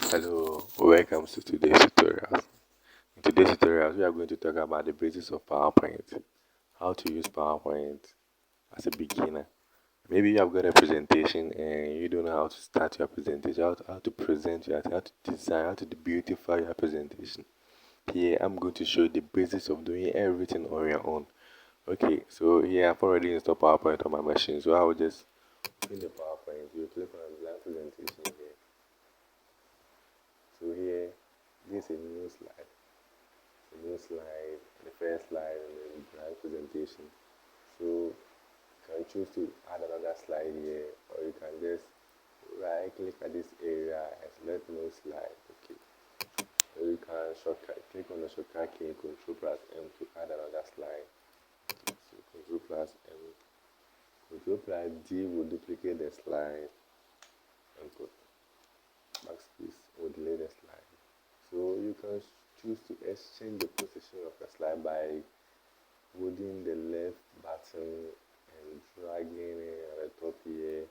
Hello, welcome to today's tutorial. In today's tutorial, we are going to talk about the basics of PowerPoint, how to use PowerPoint as a beginner. Maybe you have got a presentation and you don't know how to start your presentation, how to present your, how to design, how to beautify your presentation. Here, I'm going to show you the basics of doing everything on your own. Okay, so here I've already installed PowerPoint on my machine, so I will just open the PowerPoint. You click on blank presentation here. So here, this is a new slide. The first slide, and then blank presentation. So you can choose to add another slide here, or you can just right click at this area and select no slide. Okay. So you can click on the shortcut key Control plus M to add another slide. So Control plus M. Control plus D will duplicate the slide and put backspace will delete the slide. So you can choose to exchange the position of the slide by holding the left button and dragging it at the top here,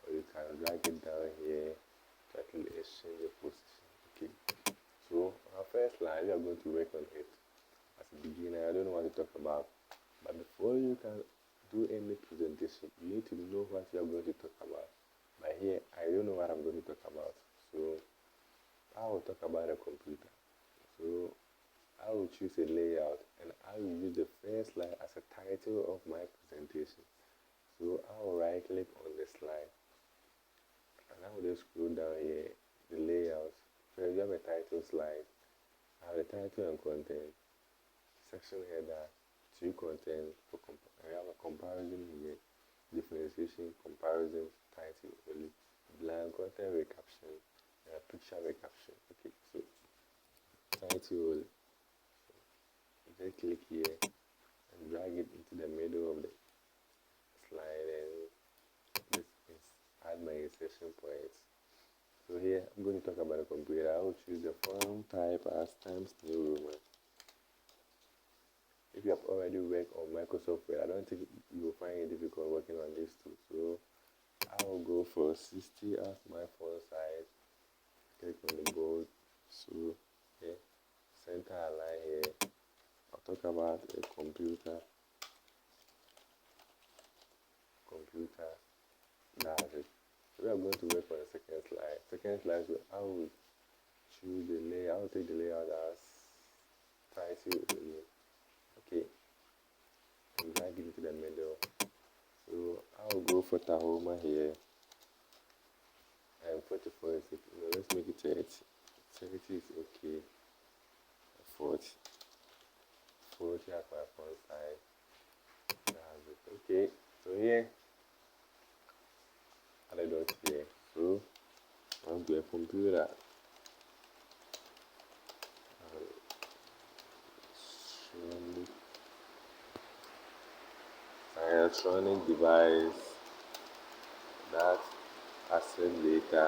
or you can drag it down here to actually exchange the position. Okay, so our first slide, we are going to work on it. As a beginner, I don't know what to talk about, but before you can do any presentation, you need to know what you are going to talk about. But here, I don't know what I'm going to talk about, so I will talk about a computer. So I will choose a layout and I will use the first slide as a title of my presentation. So I will right click on the slide and I will just scroll down here, the layout. First, you have a title slide. I have the title and content, section header, to content, I have a comparison here, differentiation, comparison, title only, blank, content recaption, and a picture recaption. Okay, so title, just click here and drag it into the middle of the slide, and this is add my insertion points. So here I'm going to talk about a computer. I will choose the font type as Times New Roman. If you have already worked on Microsoft Word, I don't think you will find it difficult working on this too. So I will go for 60 as my font size. Click on the bold. So here, center align here. I'll talk about a computer. That's it. So we are going to work on the second slide. Second slide, so I will choose the layout. I will take the layout as title. Okay. And drag it into the middle. So I will go for Tahoma here. And 44 is okay. No, let's make it 30. 30 is okay. 40. 40 as my font size. That's it. Okay. So here, add a dot here. So I'm to a computer. An electronic device that accepts data,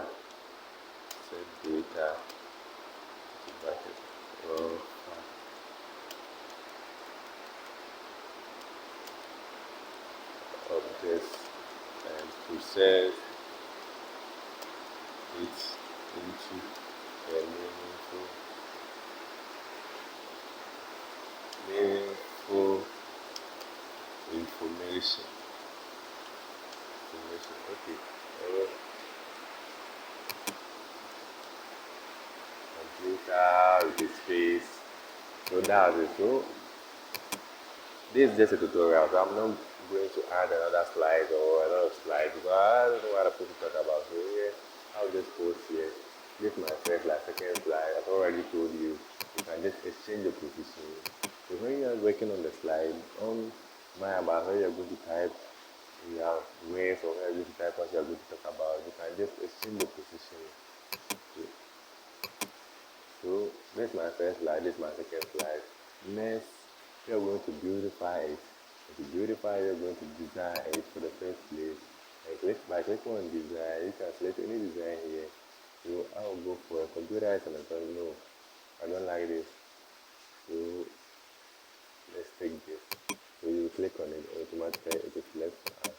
objects and process it into a meaningful information. Okay. Computer with its face. So that's it. So this is just a tutorial. So I'm not going to add another slide or another slide because I don't know what I'm supposed to talk about. So here, I'll just post here. This is my first slide, second slide. I've already told you. You can just exchange the position. So when you are working on the slide, on my about where you're going to type, you have ways or where you're going to type what you're going to talk about. You can just exchange the position. So this is my first slide, this is my second slide. Next, you're going to beautify it. To beautify, you're going to design it for the first place. And by clicking on design, you can select any design here. So I will go for a computer as an electronic. No, I don't like this. So let's take this. So you click on it, automatically it is left for us.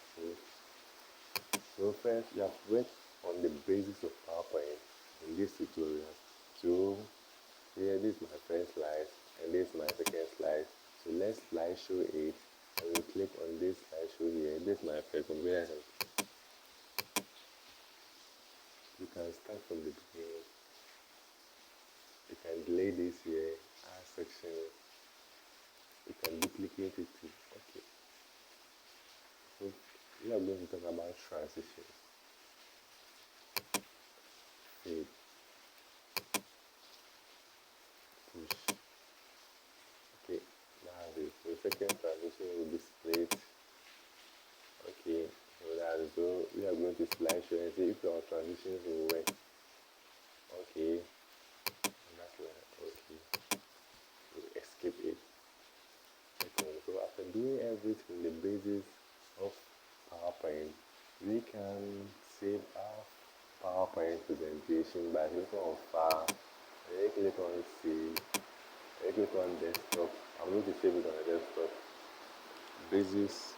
So first, you have worked on the basics of PowerPoint in this tutorial. You can start from the beginning. You can delay this here, add section. You can duplicate it too. Okay. So we are going to talk about transitions. Fade, push. Okay, that's it. So the second transition will be split. Okay, so that's so we are going to slideshow and see if our transitions will work. Okay, and that's like okay. So escape it. Okay, so after doing everything, the basis of PowerPoint, we can save our PowerPoint presentation by clicking on File, then click on Save, then click on Desktop. I'm going to save it on the desktop. Basis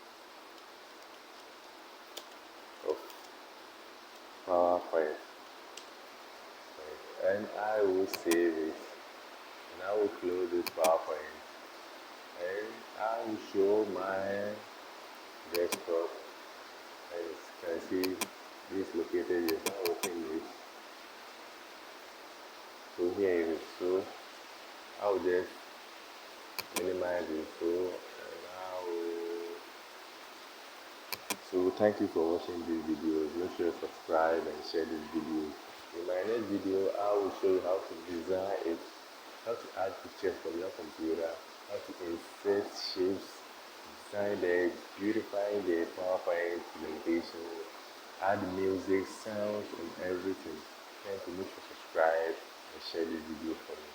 of PowerPoint, and I will save it. And I will close this PowerPoint, and I will show my desktop. As you can see, this located is not open this. So here it is. So I will just minimize it. So thank you for watching this video. Make sure to subscribe and share this video. In my next video, I will show you how to design it, how to add pictures from your computer, how to insert shapes, design the beautifying the PowerPoint presentation, add music, sounds, and everything. Thank you. Make sure to subscribe and share this video for me.